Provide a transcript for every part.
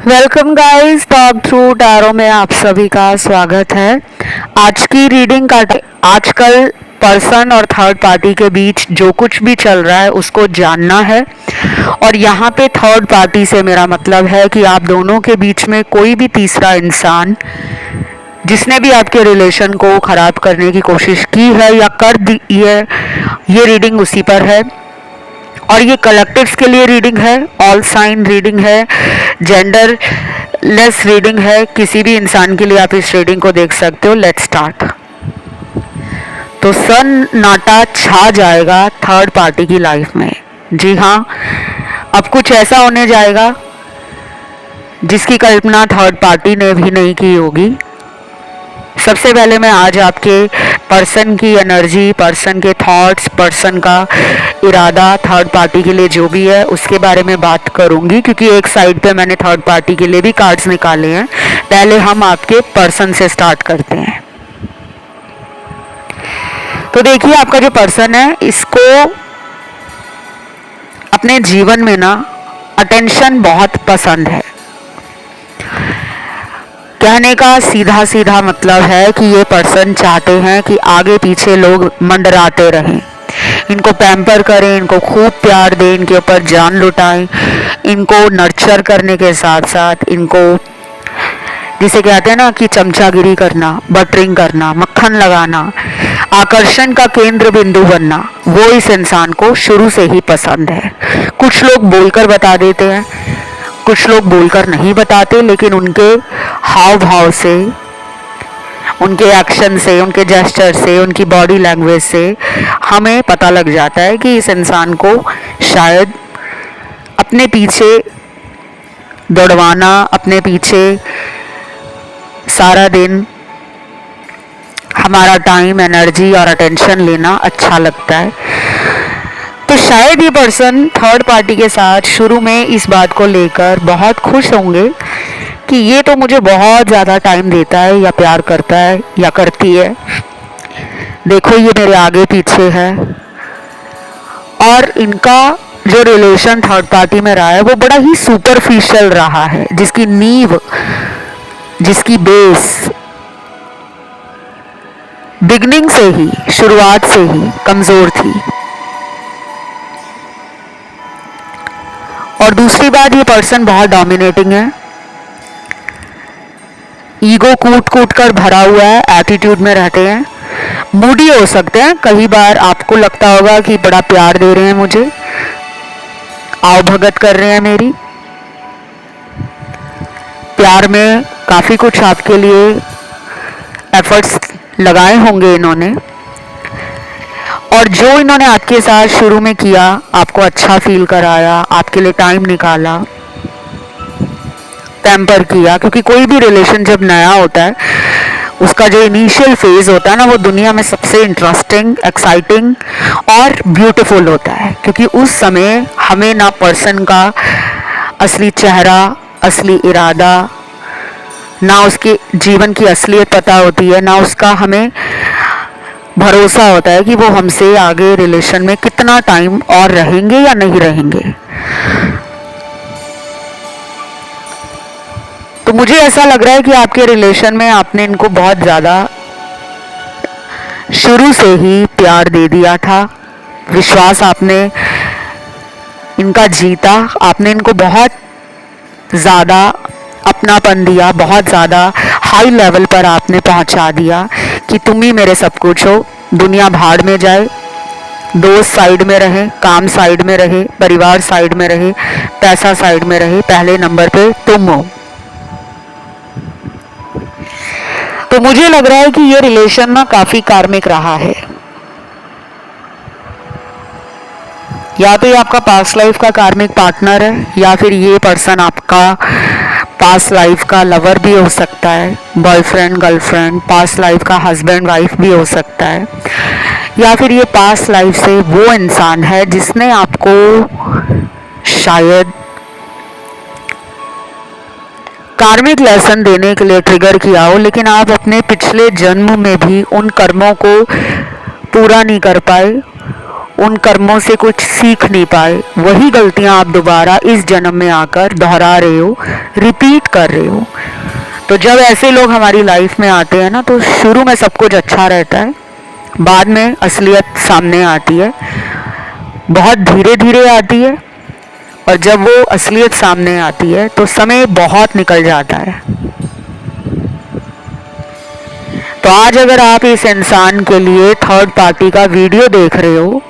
Welcome guys, talk through tarot में आप सभी का स्वागत है। आज की रीडिंग का आजकल पर्सन और थर्ड पार्टी के बीच जो कुछ भी चल रहा है उसको जानना है। और यहाँ पे थर्ड पार्टी से मेरा मतलब है कि आप दोनों के बीच में कोई भी तीसरा इंसान जिसने भी आपके रिलेशन को ख़राब करने की कोशिश की है या कर दी है, ये रीडिंग उसी पर है। और ये कलेक्टिव्स के लिए रीडिंग है, ऑल साइन रीडिंग है, जेंडर लेस रीडिंग है, किसी भी इंसान के लिए आप इस रीडिंग को देख सकते हो। Let's start. तो सन्नाटा छा जाएगा थर्ड पार्टी की लाइफ में। जी हाँ, अब कुछ ऐसा होने जाएगा जिसकी कल्पना थर्ड पार्टी ने भी नहीं की होगी। सबसे पहले मैं आज आपके पर्सन की एनर्जी, पर्सन के थॉट्स, पर्सन का इरादा थर्ड पार्टी के लिए जो भी है उसके बारे में बात करूंगी, क्योंकि एक साइड पे मैंने थर्ड पार्टी के लिए भी कार्ड्स निकाले हैं। पहले हम आपके पर्सन से स्टार्ट करते हैं। तो देखिए, आपका जो पर्सन है इसको अपने जीवन में ना अटेंशन बहुत पसंद है। कहने का सीधा सीधा मतलब है कि ये पर्सन चाहते हैं कि आगे पीछे लोग मंडराते रहें, इनको पैम्पर करें, इनको खूब प्यार दें, इनके ऊपर जान लुटाएं, इनको नर्चर करने के साथ साथ इनको, जिसे कहते हैं ना कि चमचागिरी करना, बटरिंग करना, मक्खन लगाना, आकर्षण का केंद्र बिंदु बनना, वो इस इंसान को शुरू से ही पसंद है। कुछ लोग बोलकर बता देते हैं, कुछ लोग बोलकर नहीं बताते, लेकिन उनके हाव भाव से, उनके एक्शन से, उनके जेस्चर से, उनकी बॉडी लैंग्वेज से हमें पता लग जाता है कि इस इंसान को शायद अपने पीछे दौड़वाना, अपने पीछे सारा दिन हमारा टाइम, एनर्जी और अटेंशन लेना अच्छा लगता है। तो शायद ये पर्सन थर्ड पार्टी के साथ शुरू में इस बात को लेकर बहुत खुश होंगे कि ये तो मुझे बहुत ज़्यादा टाइम देता है या प्यार करता है या करती है, देखो ये मेरे आगे पीछे है। और इनका जो रिलेशन थर्ड पार्टी में रहा है वो बड़ा ही सुपरफिशियल रहा है, जिसकी नींव, जिसकी बेस बिगनिंग से ही, शुरुआत से ही कमज़ोर थी। और दूसरी बात, ये पर्सन बहुत डोमिनेटिंग है, ईगो कूट कूट कर भरा हुआ है, एटीट्यूड में रहते हैं, मूडी हो सकते हैं। कई बार आपको लगता होगा कि बड़ा प्यार दे रहे हैं मुझे, आओ भगत कर रहे हैं मेरी, प्यार में काफ़ी कुछ आपके लिए एफर्ट्स लगाए होंगे इन्होंने। और जो इन्होंने आपके साथ शुरू में किया, आपको अच्छा फील कराया, आपके लिए टाइम निकाला, पैम्पर किया, क्योंकि कोई भी रिलेशन जब नया होता है उसका जो इनिशियल फेज होता है ना, वो दुनिया में सबसे इंटरेस्टिंग, एक्साइटिंग और ब्यूटीफुल होता है, क्योंकि उस समय हमें ना पर्सन का असली चेहरा, असली इरादा, ना उसके जीवन की असलियत पता होती है, ना उसका हमें भरोसा होता है कि वो हमसे आगे रिलेशन में कितना टाइम और रहेंगे या नहीं रहेंगे। तो मुझे ऐसा लग रहा है कि आपके रिलेशन में आपने इनको बहुत ज़्यादा शुरू से ही प्यार दे दिया था, विश्वास आपने इनका जीता, आपने इनको बहुत ज़्यादा अपनापन दिया, बहुत ज़्यादा हाई लेवल पर आपने पहुंचा दिया कि तुम ही मेरे सब कुछ हो, दुनिया भाड़ में जाए, दोस्त साइड में रहे, काम साइड में रहे, परिवार साइड में रहे, पैसा साइड में रहे, पहले नंबर पे तुम हो। तो मुझे लग रहा है कि ये रिलेशन ना काफ़ी कार्मिक रहा है। या तो ये आपका पास्ट लाइफ का कार्मिक पार्टनर है, या फिर ये पर्सन आपका पास्ट लाइफ का लवर भी हो सकता है, बॉयफ्रेंड, गर्लफ्रेंड, पास्ट लाइफ का हस्बैंड वाइफ भी हो सकता है, या फिर ये पास्ट लाइफ से वो इंसान है जिसने आपको शायद कार्मिक लेसन देने के लिए ट्रिगर किया हो, लेकिन आप अपने पिछले जन्म में भी उन कर्मों को पूरा नहीं कर पाए, उन कर्मों से कुछ सीख नहीं पाए, वही गलतियां आप दोबारा इस जन्म में आकर दोहरा रहे हो, रिपीट कर रहे हो। तो जब ऐसे लोग हमारी लाइफ में आते हैं ना, तो शुरू में सब कुछ अच्छा रहता है, बाद में असलियत सामने आती है, बहुत धीरे धीरे आती है, और जब वो असलियत सामने आती है तो समय बहुत निकल जाता है। तो आज अगर आप इस इंसान के लिए थर्ड पार्टी का वीडियो देख रहे हो,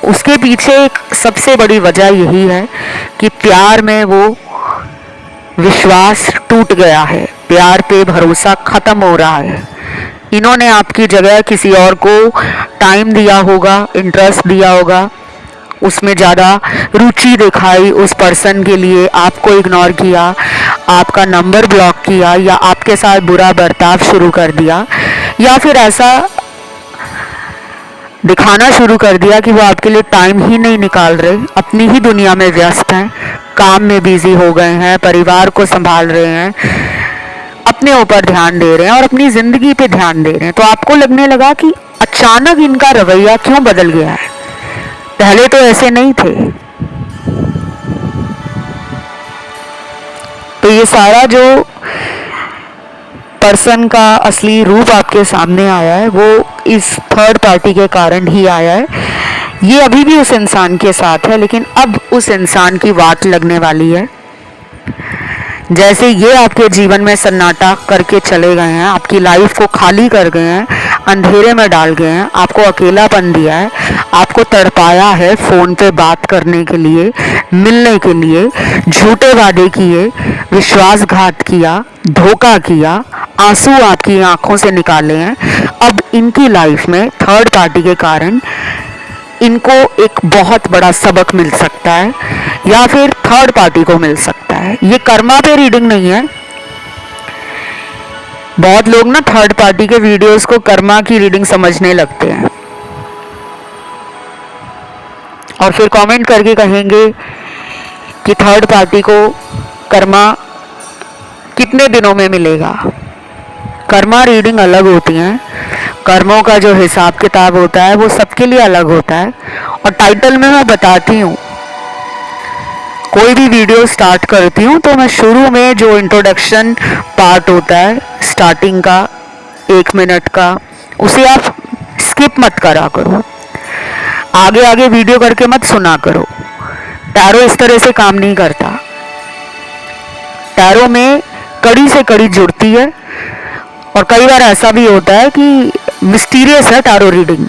उसके पीछे एक सबसे बड़ी वजह यही है कि प्यार में वो विश्वास टूट गया है, प्यार पे भरोसा खत्म हो रहा है। इन्होंने आपकी जगह किसी और को टाइम दिया होगा, इंटरेस्ट दिया होगा, उसमें ज़्यादा रुचि दिखाई, उस पर्सन के लिए आपको इग्नोर किया, आपका नंबर ब्लॉक किया, या आपके साथ बुरा बर्ताव शुरू कर दिया, या फिर ऐसा दिखाना शुरू कर दिया कि वो आपके लिए टाइम ही नहीं निकाल रहे, अपनी ही दुनिया में व्यस्त हैं, काम में बिजी हो गए हैं, परिवार को संभाल रहे हैं, अपने ऊपर ध्यान दे रहे हैं और अपनी ज़िंदगी पे ध्यान दे रहे हैं। तो आपको लगने लगा कि अचानक इनका रवैया क्यों बदल गया है, पहले तो ऐसे नहीं थे। तो ये सारा जो पर्सन का असली रूप आपके सामने आया है, वो इस थर्ड पार्टी के कारण ही आया है। ये अभी भी उस इंसान के साथ है, लेकिन अब उस इंसान की वाट लगने वाली है। जैसे ये आपके जीवन में सन्नाटा करके चले गए हैं, आपकी लाइफ को खाली कर गए हैं, अंधेरे में डाल गए हैं, आपको अकेलापन दिया है, आपको तड़पाया है, फ़ोन पे बात करने के लिए, मिलने के लिए, झूठे वादे किए, विश्वासघात किया, धोखा किया, आंसू आपकी आंखों से निकाले हैं। अब इनकी लाइफ में थर्ड पार्टी के कारण इनको एक बहुत बड़ा सबक मिल सकता है, या फिर थर्ड पार्टी को मिल सकता है। ये कर्मा पे रीडिंग नहीं है। बहुत लोग ना थर्ड पार्टी के वीडियोस को कर्मा की रीडिंग समझने लगते हैं और फिर कमेंट करके कहेंगे कि थर्ड पार्टी को कर्मा कितने दिनों में मिलेगा। कर्मा रीडिंग अलग होती है, कर्मों का जो हिसाब किताब होता है वो सबके लिए अलग होता है। और टाइटल में मैं बताती हूँ, कोई भी वीडियो स्टार्ट करती हूँ तो मैं शुरू में जो इंट्रोडक्शन पार्ट होता है स्टार्टिंग का 1 मिनट का, उसे आप स्किप मत करा करो, आगे आगे वीडियो करके मत सुना करो। टैरो इस तरह से काम नहीं करता। टैरो में कड़ी से कड़ी जुड़ती है, और कई बार ऐसा भी होता है कि मिस्टीरियस है टैरो रीडिंग।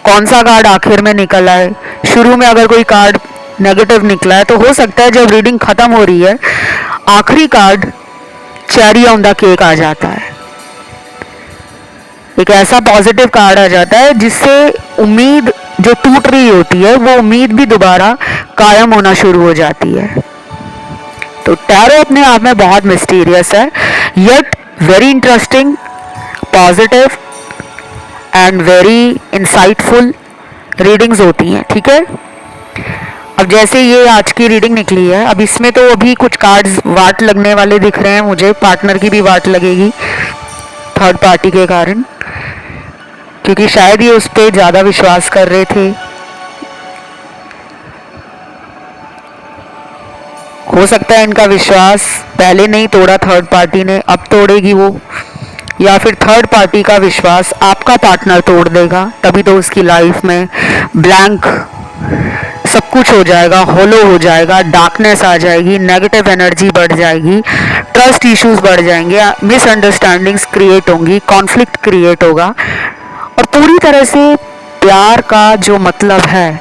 कौन सा कार्ड आखिर में निकला है, शुरू में अगर कोई कार्ड नेगेटिव निकला है तो हो सकता है जब रीडिंग खत्म हो रही है आखिरी card cherry on the cake आ जाता है, एक ऐसा पॉजिटिव कार्ड आ जाता है जिससे उम्मीद जो टूट रही होती है वो उम्मीद भी दोबारा कायम होना शुरू हो जाती है। तो टैरो अपने आप में बहुत मिस्टीरियस है, yet very interesting, positive and very insightful readings होती हैं। ठीक है, अब जैसे ये आज की रीडिंग निकली है, अब इसमें तो अभी कुछ कार्ड्स वाट लगने वाले दिख रहे हैं मुझे, पार्टनर की भी वाट लगेगी थर्ड पार्टी के कारण, क्योंकि शायद ये उस पर ज़्यादा विश्वास कर रहे थे। हो सकता है इनका विश्वास पहले नहीं तोड़ा थर्ड पार्टी ने, अब तोड़ेगी वो, या फिर थर्ड पार्टी का विश्वास आपका पार्टनर तोड़ देगा, तभी तो उसकी लाइफ में ब्लैंक सब कुछ हो जाएगा, होलो हो जाएगा, डार्कनेस आ जाएगी, नेगेटिव एनर्जी बढ़ जाएगी, ट्रस्ट इश्यूज बढ़ जाएंगे, मिसअंडरस्टैंडिंग्स क्रिएट होंगी, कॉन्फ्लिक्ट क्रिएट होगा, और पूरी तरह से प्यार का जो मतलब है,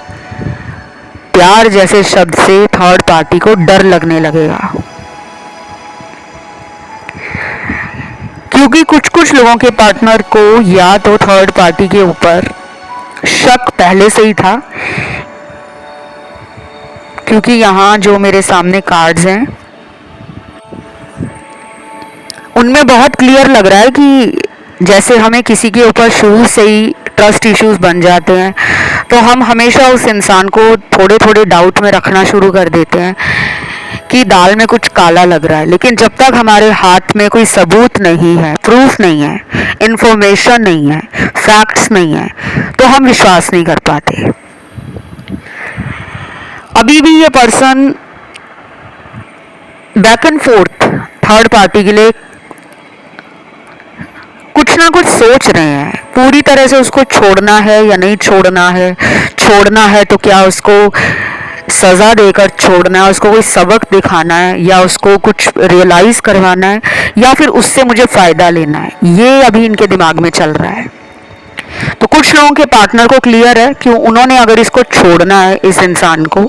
प्यार जैसे शब्द से थर्ड पार्टी को डर लगने लगेगा। क्योंकि कुछ कुछ लोगों के पार्टनर को या तो थर्ड पार्टी के ऊपर शक पहले से ही था, क्योंकि यहाँ जो मेरे सामने कार्ड्स हैं उनमें बहुत क्लियर लग रहा है कि जैसे हमें किसी के ऊपर शुरू से ही ट्रस्ट इश्यूज बन जाते हैं तो हम हमेशा उस इंसान को थोड़े थोड़े डाउट में रखना शुरू कर देते हैं कि दाल में कुछ काला लग रहा है। लेकिन जब तक हमारे हाथ में कोई सबूत नहीं है, प्रूफ नहीं है, इंफॉर्मेशन नहीं है, फैक्ट्स नहीं है, तो हम विश्वास नहीं कर पाते। अभी भी ये person back and fourth third party के लिए कुछ ना कुछ सोच रहे हैं। पूरी तरह से उसको छोड़ना है या नहीं छोड़ना है, छोड़ना है तो क्या उसको सज़ा देकर छोड़ना है, उसको कोई सबक दिखाना है, या उसको कुछ रियलाइज़ करवाना है, या फिर उससे मुझे फ़ायदा लेना है, ये अभी इनके दिमाग में चल रहा है। तो कुछ लोगों के पार्टनर को क्लियर है कि उन्होंने अगर इसको छोड़ना है, इस इंसान को,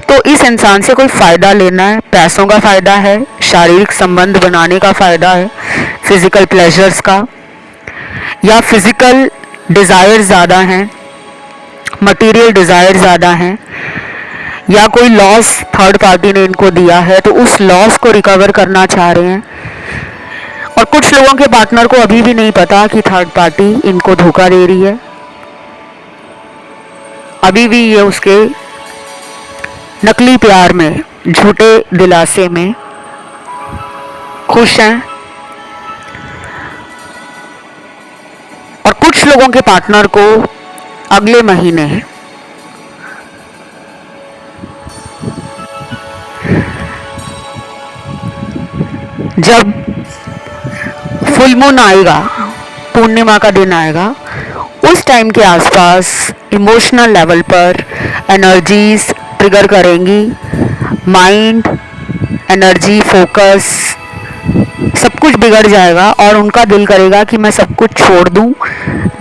तो इस इंसान से कोई फ़ायदा लेना है। पैसों का फ़ायदा है, शारीरिक संबंध बनाने का फ़ायदा है, फिज़िकल प्लेजर्स का, या फिज़िकल डिज़ायर ज़्यादा हैं, मटेरियल डिज़ायर ज़्यादा हैं, या कोई लॉस थर्ड पार्टी ने इनको दिया है तो उस लॉस को रिकवर करना चाह रहे हैं। और कुछ लोगों के पार्टनर को अभी भी नहीं पता कि थर्ड पार्टी इनको धोखा दे रही है। अभी भी ये उसके नकली प्यार में, झूठे दिलासे में खुश हैं। और कुछ लोगों के पार्टनर को अगले महीने जब फुल मून आएगा, पूर्णिमा का दिन आएगा, उस टाइम के आसपास इमोशनल लेवल पर एनर्जीज ट्रिगर करेंगी। माइंड, एनर्जी, फोकस सब कुछ बिगड़ जाएगा और उनका दिल करेगा कि मैं सब कुछ छोड़ दूं।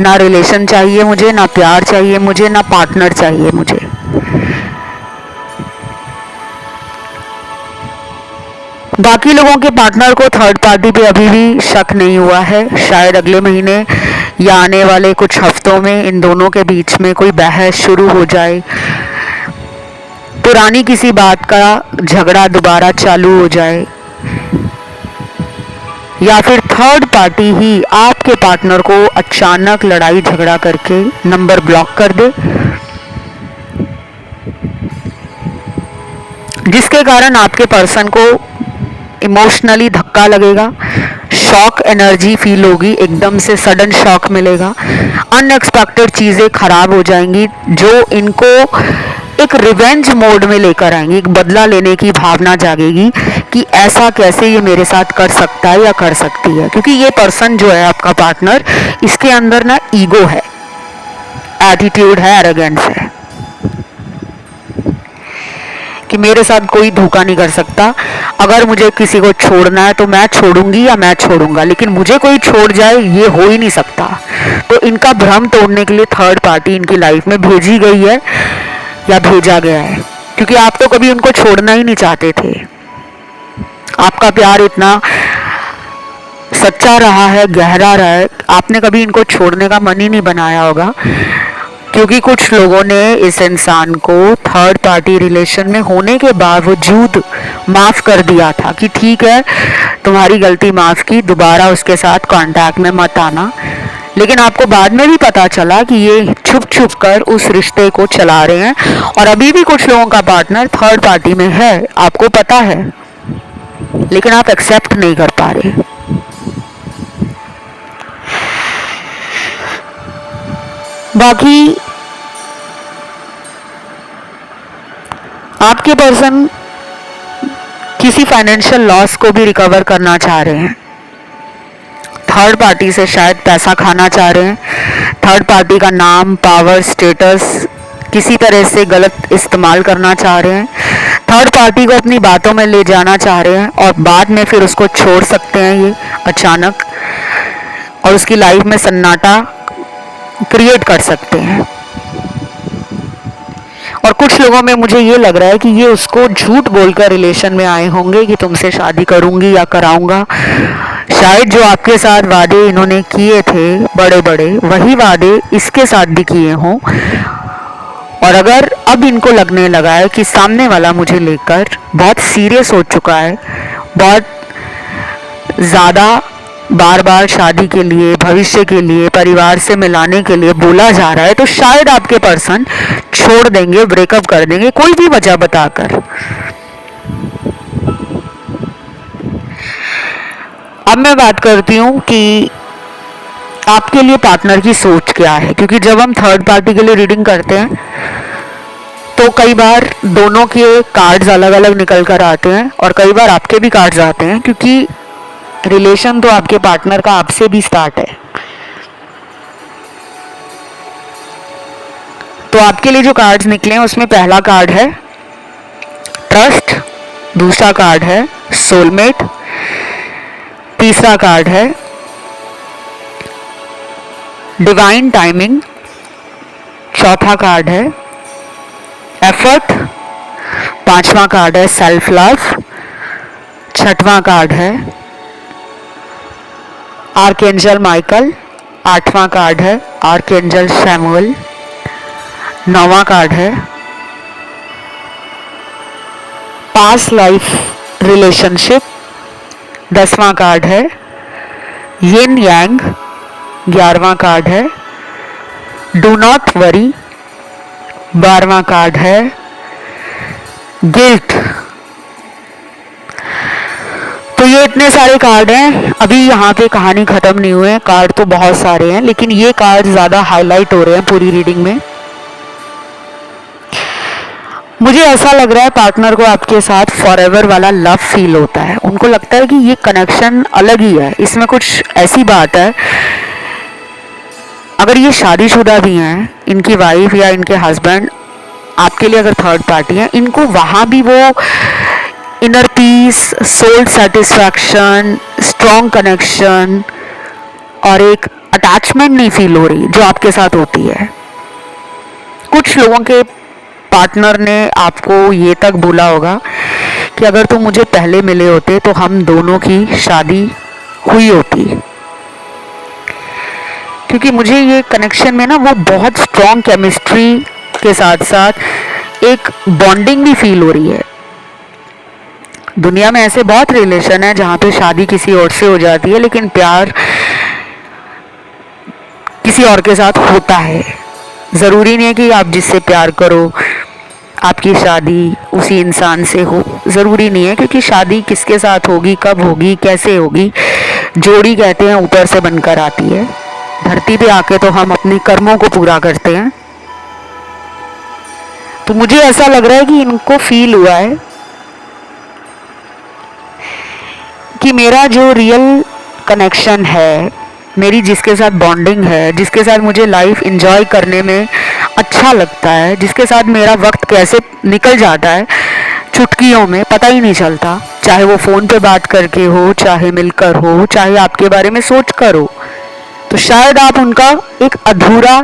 ना रिलेशन चाहिए मुझे, ना प्यार चाहिए मुझे, ना पार्टनर चाहिए मुझे। बाकी लोगों के पार्टनर को थर्ड पार्टी पे अभी भी शक नहीं हुआ है। शायद अगले महीने या आने वाले कुछ हफ्तों में इन दोनों के बीच में कोई बहस शुरू हो जाए, पुरानी किसी बात का झगड़ा दोबारा चालू हो जाए, या फिर थर्ड पार्टी ही आपके पार्टनर को अचानक लड़ाई झगड़ा करके नंबर ब्लॉक कर दे, जिसके कारण आपके पर्सन को इमोशनली धक्का लगेगा, शॉक एनर्जी फील होगी, एकदम से सडन शॉक मिलेगा, अनएक्सपेक्टेड चीज़ें खराब हो जाएंगी जो इनको एक रिवेंज मोड में लेकर आएंगी। एक बदला लेने की भावना जागेगी कि ऐसा कैसे ये मेरे साथ कर सकता है या कर सकती है। क्योंकि ये पर्सन जो है आपका पार्टनर, इसके अंदर ना ईगो है, एटीट्यूड है, एरोगेंस है कि मेरे साथ कोई धोखा नहीं कर सकता। अगर मुझे किसी को छोड़ना है तो मैं छोड़ूंगी या मैं छोड़ूंगा, लेकिन मुझे कोई छोड़ जाए ये हो ही नहीं सकता। तो इनका भ्रम तोड़ने के लिए थर्ड पार्टी इनकी लाइफ में भेजी गई है या भेजा गया है, क्योंकि आप तो कभी उनको छोड़ना ही नहीं चाहते थे। आपका प्यार इतना सच्चा रहा है, गहरा रहा है, आपने कभी इनको छोड़ने का मन ही नहीं बनाया होगा। क्योंकि कुछ लोगों ने इस इंसान को थर्ड पार्टी रिलेशन में होने के बावजूद माफ़ कर दिया था कि ठीक है तुम्हारी गलती माफ़ की, दोबारा उसके साथ कांटेक्ट में मत आना। लेकिन आपको बाद में भी पता चला कि ये छुप छुप कर उस रिश्ते को चला रहे हैं। और अभी भी कुछ लोगों का पार्टनर थर्ड पार्टी में है, आपको पता है, लेकिन आप एक्सेप्ट नहीं कर पा रहे। बाकी आपके पर्सन किसी फाइनेंशियल लॉस को भी रिकवर करना चाह रहे हैं। थर्ड पार्टी से शायद पैसा खाना चाह रहे हैं। थर्ड पार्टी का नाम, पावर, स्टेटस किसी तरह से गलत इस्तेमाल करना चाह रहे हैं। थर्ड पार्टी को अपनी बातों में ले जाना चाह रहे हैं और बाद में फिर उसको छोड़ सकते हैं ये अचानक, और उसकी लाइफ में सन्नाटा क्रिएट कर सकते हैं। और कुछ लोगों में मुझे ये लग रहा है कि ये उसको झूठ बोलकर रिलेशन में आए होंगे कि तुमसे शादी करूंगी या कराऊंगा। शायद जो आपके साथ वादे इन्होंने किए थे बड़े बड़े, वही वादे इसके साथ भी किए हों। और अगर अब इनको लगने लगा है कि सामने वाला मुझे लेकर बहुत सीरियस हो चुका है, बहुत ज़्यादा बार बार शादी के लिए, भविष्य के लिए, परिवार से मिलाने के लिए बोला जा रहा है, तो शायद आपके पर्सन छोड़ देंगे, ब्रेकअप कर देंगे, कोई भी वजह बताकर। अब मैं बात करती हूँ कि आपके लिए पार्टनर की सोच क्या है। क्योंकि जब हम थर्ड पार्टी के लिए रीडिंग करते हैं तो कई बार दोनों के कार्ड्स अलग अलग निकल कर आते हैं और कई बार आपके भी कार्ड्स आते हैं, क्योंकि रिलेशन तो आपके पार्टनर का आपसे भी स्टार्ट है। तो आपके लिए जो कार्ड्स निकले हैं उसमें पहला कार्ड है ट्रस्ट, दूसरा कार्ड है सोलमेट, तीसरा कार्ड है डिवाइन टाइमिंग, चौथा कार्ड है एफर्ट, पांचवा कार्ड है सेल्फ लव, छठवां कार्ड है आर्कएंजल माइकल, आठवां कार्ड है आर्कएंजल शैमुअल, नौवां कार्ड है पास्ट लाइफ रिलेशनशिप, 10वां कार्ड है यिन यांग, 11वां कार्ड है डू नॉट वरी, 12वां कार्ड है गिल्ट। तो ये इतने सारे कार्ड हैं। अभी यहाँ पे कहानी खत्म नहीं हुए, कार्ड तो बहुत सारे हैं, लेकिन ये कार्ड ज्यादा हाईलाइट हो रहे हैं पूरी रीडिंग में। मुझे ऐसा लग रहा है पार्टनर को आपके साथ फॉरएवर वाला लव फील होता है। उनको लगता है कि ये कनेक्शन अलग ही है, इसमें कुछ ऐसी बात है। अगर ये शादीशुदा भी हैं, इनकी वाइफ या इनके हस्बैंड आपके लिए अगर थर्ड पार्टी है, इनको वहां भी वो inner peace, soul satisfaction, strong connection और एक अटैचमेंट नहीं फील हो रही जो आपके साथ होती है। कुछ लोगों के पार्टनर ने आपको ये तक बोला होगा कि अगर तुम मुझे पहले मिले होते तो हम दोनों की शादी हुई होती, क्योंकि मुझे ये कनेक्शन में ना वो बहुत स्ट्रॉन्ग केमिस्ट्री के साथ साथ एक बॉन्डिंग भी फील हो रही है। दुनिया में ऐसे बहुत रिलेशन है जहाँ पे शादी किसी और से हो जाती है, लेकिन प्यार किसी और के साथ होता है। ज़रूरी नहीं है कि आप जिससे प्यार करो आपकी शादी उसी इंसान से हो, ज़रूरी नहीं है, क्योंकि शादी किसके साथ होगी, कब होगी, कैसे होगी, जोड़ी कहते हैं ऊपर से बनकर आती है। धरती पे आके तो हम अपने कर्मों को पूरा करते हैं। तो मुझे ऐसा लग रहा है कि इनको फील हुआ है कि मेरा जो रियल कनेक्शन है, मेरी जिसके साथ बॉन्डिंग है, जिसके साथ मुझे लाइफ एंजॉय करने में अच्छा लगता है, जिसके साथ मेरा वक्त कैसे निकल जाता है चुटकियों में पता ही नहीं चलता, चाहे वो फ़ोन पे बात करके हो, चाहे मिलकर हो, चाहे आपके बारे में सोच कर हो, तो शायद आप उनका एक अधूरा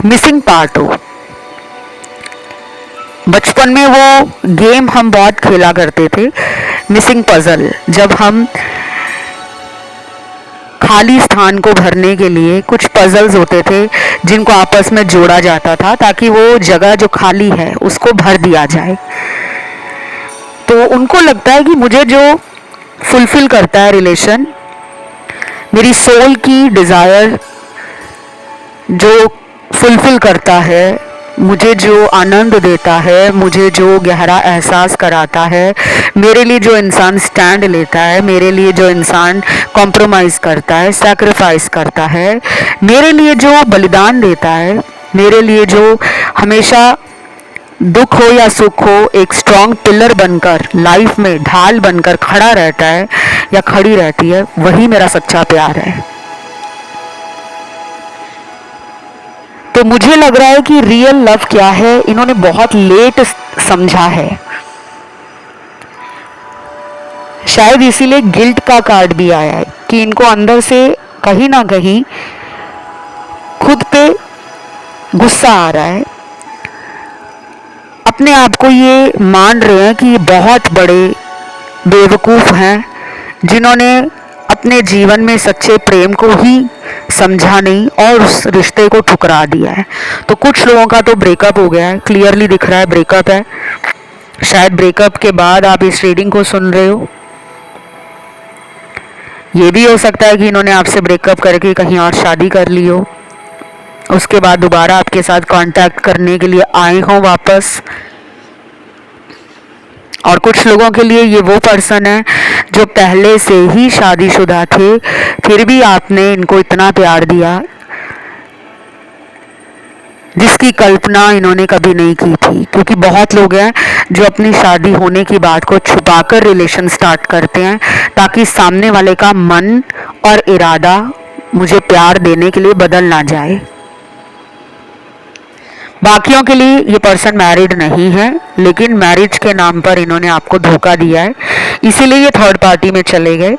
मिसिंग पार्ट हो। बचपन में वो गेम हम बहुत खेला करते थे, मिसिंग पजल, जब हम खाली स्थान को भरने के लिए कुछ पजल्स होते थे जिनको आपस में जोड़ा जाता था ताकि वो जगह जो खाली है उसको भर दिया जाए। तो उनको लगता है कि मुझे जो फुलफिल करता है रिलेशन, मेरी सोल की डिज़ायर जो फुलफिल करता है, मुझे जो आनंद देता है, मुझे जो गहरा एहसास कराता है, मेरे लिए जो इंसान स्टैंड लेता है, मेरे लिए जो इंसान कॉम्प्रोमाइज़ करता है, सैक्रिफाइस करता है, मेरे लिए जो बलिदान देता है, मेरे लिए जो हमेशा दुख हो या सुख हो एक स्ट्रॉन्ग पिलर बनकर लाइफ में ढाल बनकर खड़ा रहता है या खड़ी रहती है, वही मेरा सच्चा प्यार है। तो मुझे लग रहा है कि रियल लव क्या है इन्होंने बहुत लेट समझा है, शायद इसीलिए गिल्ट का कार्ड भी आया है कि इनको अंदर से कहीं ना कहीं खुद पे गुस्सा आ रहा है, अपने आप को ये मान रहे हैं कि ये बहुत बड़े बेवकूफ़ हैं जिन्होंने अपने जीवन में सच्चे प्रेम को ही समझा नहीं और उस रिश्ते को ठुकरा दिया है। तो कुछ लोगों का तो ब्रेकअप हो गया है, क्लियरली दिख रहा है ब्रेकअप है। शायद ब्रेकअप के बाद आप इस रीडिंग को सुन रहे हो। ये भी हो सकता है कि इन्होंने आपसे ब्रेकअप करके कहीं और शादी कर ली हो, उसके बाद दोबारा आपके साथ कांटेक्ट करने के लिए आए हों वापस। और कुछ लोगों के लिए ये वो पर्सन है जो पहले से ही शादीशुदा थे, फिर भी आपने इनको इतना प्यार दिया जिसकी कल्पना इन्होंने कभी नहीं की थी। क्योंकि बहुत लोग हैं जो अपनी शादी होने की बात को छुपाकर रिलेशन स्टार्ट करते हैं ताकि सामने वाले का मन और इरादा मुझे प्यार देने के लिए बदल ना जाए। बाकियों के लिए ये पर्सन मैरिड नहीं है, लेकिन मैरिज के नाम पर इन्होंने आपको धोखा दिया है, इसीलिए ये थर्ड पार्टी में चले गए।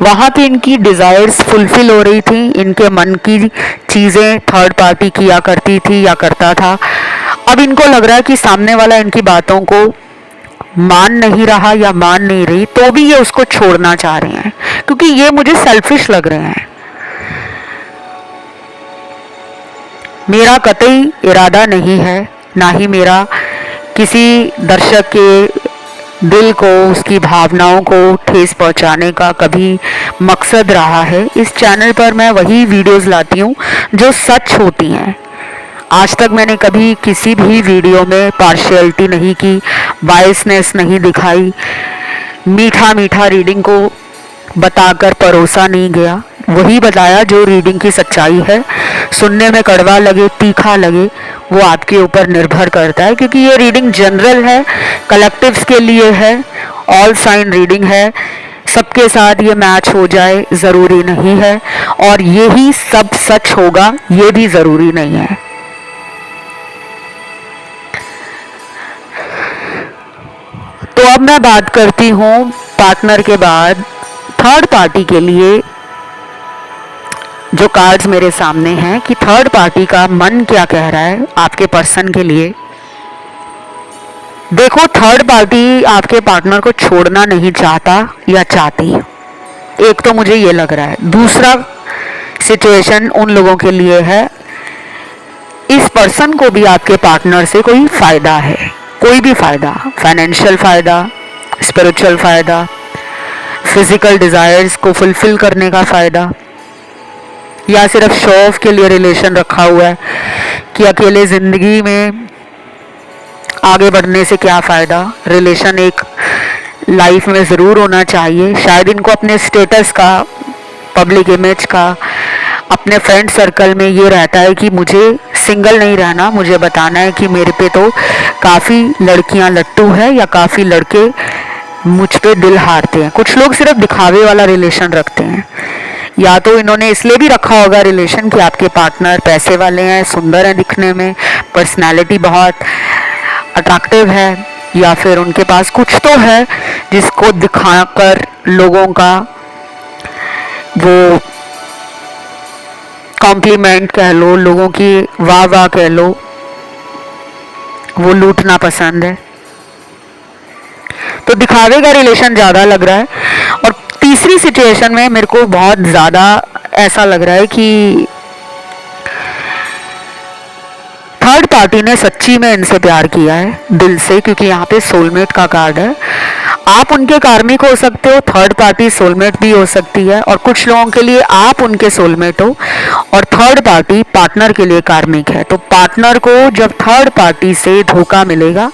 वहाँ पे इनकी डिज़ायर्स फुलफिल हो रही थी, इनके मन की चीज़ें थर्ड पार्टी किया करती थी या करता था। अब इनको लग रहा है कि सामने वाला इनकी बातों को मान नहीं रहा या मान नहीं रही, तो भी ये उसको छोड़ना चाह रहे हैं क्योंकि ये मुझे सेल्फिश लग रहे हैं। मेरा कतई इरादा नहीं है, ना ही मेरा किसी दर्शक के दिल को, उसकी भावनाओं को ठेस पहुंचाने का कभी मकसद रहा है। इस चैनल पर मैं वही वीडियोस लाती हूँ जो सच होती हैं। आज तक मैंने कभी किसी भी वीडियो में पार्शियलिटी नहीं की, बायसनेस नहीं दिखाई, मीठा मीठा रीडिंग को बताकर परोसा नहीं गया। वही बताया जो रीडिंग की सच्चाई है। सुनने में कड़वा लगे, तीखा लगे, वो आपके ऊपर निर्भर करता है, क्योंकि ये रीडिंग जनरल है, कलेक्टिव्स के लिए है, ऑल साइन रीडिंग है। सबके साथ ये मैच हो जाए ज़रूरी नहीं है, और यही सब सच होगा ये भी ज़रूरी नहीं है। तो अब मैं बात करती हूँ पार्टनर के बाद थर्ड पार्टी के लिए। जो कार्ड्स मेरे सामने हैं कि थर्ड पार्टी का मन क्या कह रहा है आपके पर्सन के लिए। देखो, थर्ड पार्टी आपके पार्टनर को छोड़ना नहीं चाहता या चाहती, एक तो मुझे ये लग रहा है। दूसरा सिचुएशन उन लोगों के लिए है, इस पर्सन को भी आपके पार्टनर से कोई फायदा है, कोई भी फायदा, फाइनेंशियल फायदा, स्पिरिचुअल फायदा, फिजिकल डिजायर्स को फुलफिल करने का फायदा, या सिर्फ शो ऑफ के लिए रिलेशन रखा हुआ है कि अकेले ज़िंदगी में आगे बढ़ने से क्या फ़ायदा। रिलेशन एक लाइफ में ज़रूर होना चाहिए। शायद इनको अपने स्टेटस का, पब्लिक इमेज का, अपने फ्रेंड सर्कल में ये रहता है कि मुझे सिंगल नहीं रहना, मुझे बताना है कि मेरे पे तो काफ़ी लड़कियां लट्टू है या काफ़ी लड़के मुझ पे दिल हारते हैं। कुछ लोग सिर्फ दिखावे वाला रिलेशन रखते हैं, या तो इन्होंने इसलिए भी रखा होगा रिलेशन कि आपके पार्टनर पैसे वाले हैं, सुंदर हैं दिखने में, पर्सनालिटी बहुत अट्रैक्टिव है, या फिर उनके पास कुछ तो है जिसको दिखाकर लोगों का वो कॉम्प्लीमेंट कह लो, लोगों की वाह वाह कह लो, वो लूटना पसंद है। तो दिखावे का रिलेशन ज़्यादा लग रहा है। और तीसरी सिचुएशन में मेरे को बहुत ज़्यादा ऐसा लग रहा है कि थर्ड पार्टी ने सच्ची में इनसे प्यार किया है दिल से, क्योंकि यहाँ पे सोलमेट का कार्ड है। आप उनके कार्मिक हो सकते हो, थर्ड पार्टी सोलमेट भी हो सकती है, और कुछ लोगों के लिए आप उनके सोलमेट हो और थर्ड पार्टी पार्टनर के लिए कार्मिक है। तो पार्टनर को जब थर्ड पार्टी से धोखा मिलेगा,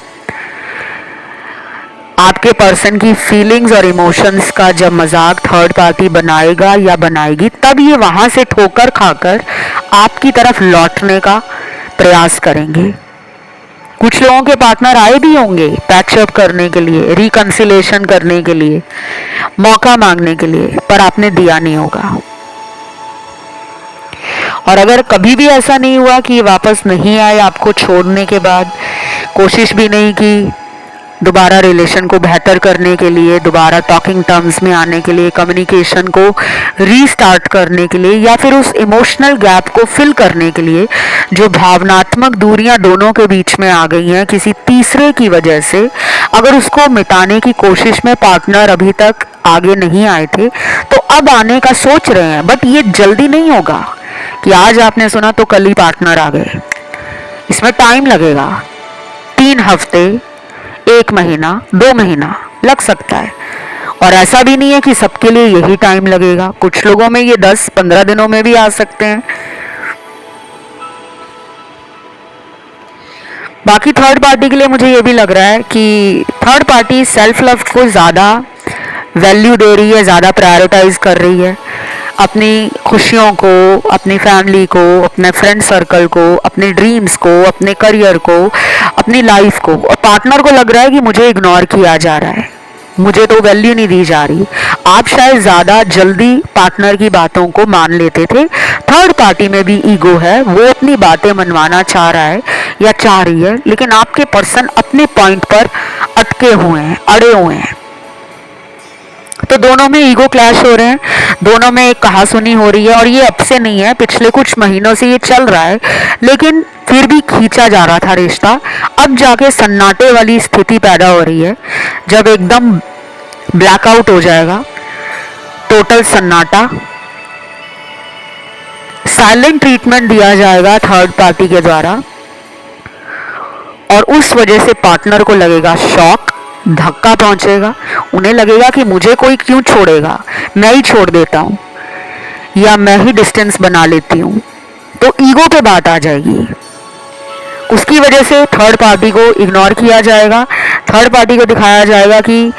आपके पर्सन की फीलिंग्स और इमोशंस का जब मजाक थर्ड पार्टी बनाएगा या बनाएगी, तब ये वहां से ठोकर खाकर आपकी तरफ लौटने का प्रयास करेंगे। कुछ लोगों के पार्टनर आए भी होंगे पैचअप करने के लिए, रिकंसिलेशन करने के लिए, मौका मांगने के लिए, पर आपने दिया नहीं होगा। और अगर कभी भी ऐसा नहीं हुआ कि ये वापस नहीं आए आपको छोड़ने के बाद, कोशिश भी नहीं की दोबारा रिलेशन को बेहतर करने के लिए, दोबारा टॉकिंग टर्म्स में आने के लिए, कम्युनिकेशन को रीस्टार्ट करने के लिए, या फिर उस इमोशनल गैप को फिल करने के लिए जो भावनात्मक दूरियां दोनों के बीच में आ गई हैं किसी तीसरे की वजह से, अगर उसको मिटाने की कोशिश में पार्टनर अभी तक आगे नहीं आए थे, तो अब आने का सोच रहे हैं। बट ये जल्दी नहीं होगा कि आज आपने सुना तो कल ही पार्टनर आ गए। इसमें टाइम लगेगा, 3 हफ्ते, 1 महीना, 2 महीना लग सकता है। और ऐसा भी नहीं है कि सबके लिए यही टाइम लगेगा, कुछ लोगों में ये 10-15 दिनों में भी आ सकते हैं। बाकी थर्ड पार्टी के लिए मुझे ये भी लग रहा है कि थर्ड पार्टी सेल्फ लव को ज़्यादा वैल्यू दे रही है, ज़्यादा प्रायोरिटाइज कर रही है। अपनी खुशियों को, अपनी फैमिली को, अपने फ्रेंड सर्कल को, अपने ड्रीम्स को, अपने करियर को, अपनी लाइफ को, और पार्टनर को लग रहा है कि मुझे इग्नोर किया जा रहा है, मुझे तो वैल्यू नहीं दी जा रही। आप शायद ज़्यादा जल्दी पार्टनर की बातों को मान लेते थे। थर्ड पार्टी में भी ईगो है, वो अपनी बातें मनवाना चाह रहा है या चाह रही है, लेकिन आपके पर्सन अपने पॉइंट पर अटके हुए हैं, अड़े हुए हैं। तो दोनों में ईगो क्लैश हो रहे हैं, दोनों में एक कहासुनी हो रही है, और ये अब से नहीं है, पिछले कुछ महीनों से ये चल रहा है, लेकिन फिर भी खींचा जा रहा था रिश्ता। अब जाके सन्नाटे वाली स्थिति पैदा हो रही है, जब एकदम ब्लैकआउट हो जाएगा, टोटल सन्नाटा, साइलेंट ट्रीटमेंट दिया जाएगा थर्ड पार्टी के द्वारा, और उस वजह से पार्टनर को लगेगा शॉक, धक्का पहुंचेगा, उन्हें लगेगा कि मुझे कोई क्यों छोड़ेगा, मैं ही छोड़ देता हूं या मैं ही डिस्टेंस बना लेती हूं। तो ईगो पे बात आ जाएगी, उसकी वजह से थर्ड पार्टी को इग्नोर किया जाएगा, थर्ड पार्टी को दिखाया जाएगा कि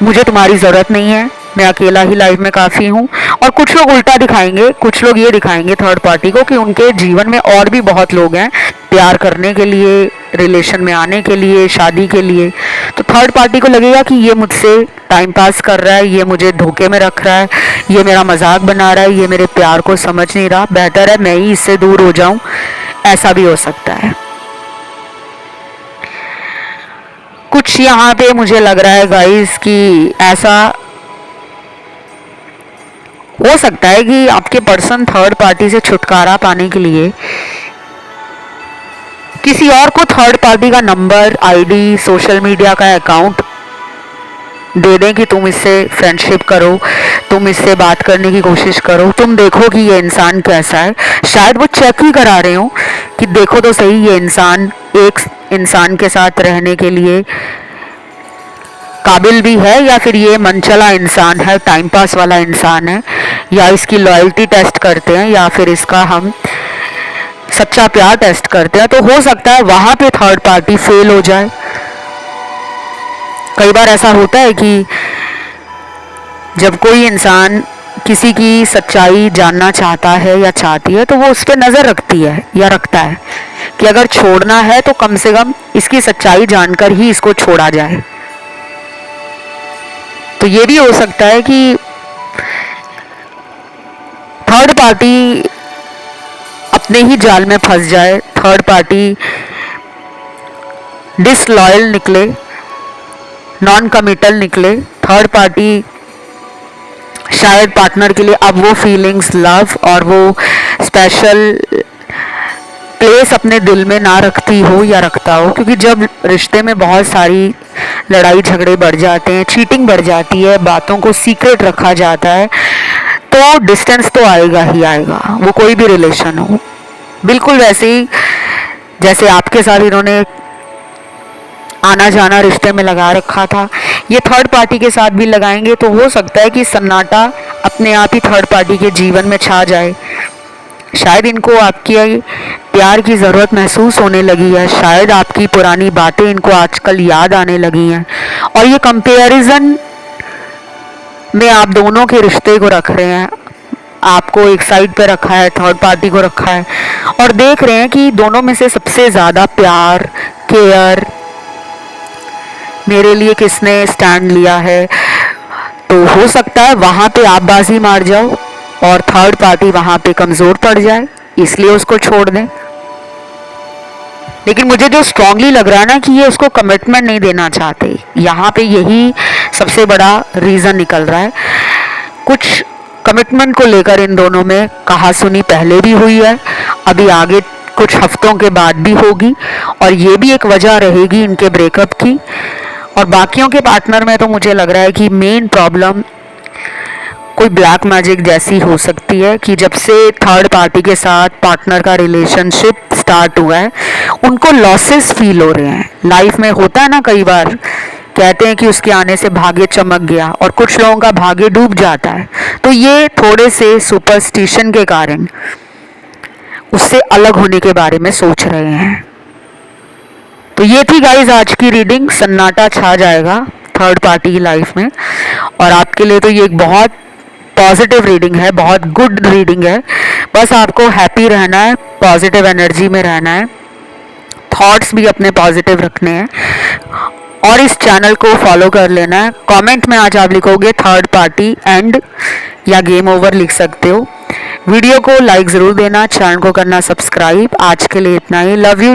मुझे तुम्हारी ज़रूरत नहीं है, मैं अकेला ही लाइफ में काफ़ी हूँ। और कुछ लोग उल्टा दिखाएंगे, कुछ लोग ये दिखाएंगे थर्ड पार्टी को कि उनके जीवन में और भी बहुत लोग हैं प्यार करने के लिए, रिलेशन में आने के लिए, शादी के लिए। तो थर्ड पार्टी को लगेगा कि ये मुझसे टाइम पास कर रहा है, ये मुझे धोखे में रख रहा है, ये मेरा मजाक बना रहा है, ये मेरे प्यार को समझ नहीं रहा, बेहतर है मैं ही इससे दूर हो जाऊँ। ऐसा भी हो सकता है। कुछ यहाँ पे मुझे लग रहा है गाइस कि ऐसा हो सकता है कि आपके पर्सन थर्ड पार्टी से छुटकारा पाने के लिए किसी और को थर्ड पार्टी का नंबर, आईडी, सोशल मीडिया का अकाउंट दे दें कि तुम इससे फ्रेंडशिप करो, तुम इससे बात करने की कोशिश करो, तुम देखो कि ये इंसान कैसा है। शायद वो चेक ही करा रहे हो कि देखो तो सही ये इंसान एक इंसान के साथ रहने के लिए काबिल भी है, या फिर ये मनचला इंसान है, टाइम पास वाला इंसान है, या इसकी लॉयल्टी टेस्ट करते हैं, या फिर इसका हम सच्चा प्यार टेस्ट करते हैं। तो हो सकता है वहां पे थर्ड पार्टी फेल हो जाए। कई बार ऐसा होता है कि जब कोई इंसान किसी की सच्चाई जानना चाहता है या चाहती है, तो वो उस पर नज़र रखती है या रखता है कि अगर छोड़ना है तो कम से कम इसकी सच्चाई जानकर ही इसको छोड़ा जाए। तो ये भी हो सकता है कि थर्ड पार्टी अपने ही जाल में फंस जाए, थर्ड पार्टी डिसलॉयल निकले, नॉन कमिटल निकले, थर्ड पार्टी शायद पार्टनर के लिए अब वो फीलिंग्स, लव और वो स्पेशल प्लेस अपने दिल में ना रखती हो या रखता हो। क्योंकि जब रिश्ते में बहुत सारी लड़ाई झगड़े बढ़ जाते हैं, चीटिंग बढ़ जाती है, बातों को सीक्रेट रखा जाता है, तो डिस्टेंस तो आएगा ही आएगा, वो कोई भी रिलेशन हो। बिल्कुल वैसे ही जैसे आपके साथ इन्होंने आना जाना रिश्ते में लगा रखा था, ये थर्ड पार्टी के साथ भी लगाएंगे। तो हो सकता है कि सन्नाटा अपने आप ही थर्ड पार्टी के जीवन में छा जाए। शायद इनको आपकी प्यार की ज़रूरत महसूस होने लगी है, शायद आपकी पुरानी बातें इनको आजकल याद आने लगी हैं, और ये कंपैरिजन में आप दोनों के रिश्ते को रख रहे हैं। आपको एक साइड पे रखा है, थर्ड पार्टी को रखा है, और देख रहे हैं कि दोनों में से सबसे ज़्यादा प्यार, केयर मेरे लिए किसने स्टैंड लिया है। तो हो सकता है वहाँ पे आप बाजी मार जाओ और थर्ड पार्टी वहाँ पे कमज़ोर पड़ जाए, इसलिए उसको छोड़ दें। लेकिन मुझे जो स्ट्रांगली लग रहा है ना कि ये उसको कमिटमेंट नहीं देना चाहते, यहाँ पे यही सबसे बड़ा रीज़न निकल रहा है। कुछ कमिटमेंट को लेकर इन दोनों में कहासुनी पहले भी हुई है, अभी आगे कुछ हफ्तों के बाद भी होगी, और ये भी एक वजह रहेगी इनके ब्रेकअप की। और बाकियों के पार्टनर में तो मुझे लग रहा है कि मेन प्रॉब्लम कोई ब्लैक मैजिक जैसी हो सकती है कि जब से थर्ड पार्टी के साथ पार्टनर का रिलेशनशिप स्टार्ट हुआ है, उनको लॉसेस फील हो रहे हैं। लाइफ में होता है ना, कई बार कहते हैं कि उसके आने से भाग्य चमक गया, और कुछ लोगों का भाग्य डूब जाता है। तो ये थोड़े से सुपरस्टिशन के कारण उससे अलग होने के बारे में सोच रहे हैं। तो ये थी गाइज आज की रीडिंग। सन्नाटा छा जाएगा थर्ड पार्टी की लाइफ में, और आपके लिए तो ये एक बहुत पॉजिटिव रीडिंग है, बहुत गुड रीडिंग है। बस आपको हैप्पी रहना है, पॉजिटिव एनर्जी में रहना है, थॉट्स भी अपने पॉजिटिव रखने हैं और इस चैनल को फॉलो कर लेना है। कमेंट में आज आप लिखोगे थर्ड पार्टी एंड या गेम ओवर लिख सकते हो। वीडियो को लाइक ज़रूर देना, चैनल को करना सब्सक्राइब। आज के लिए इतना ही। Love you.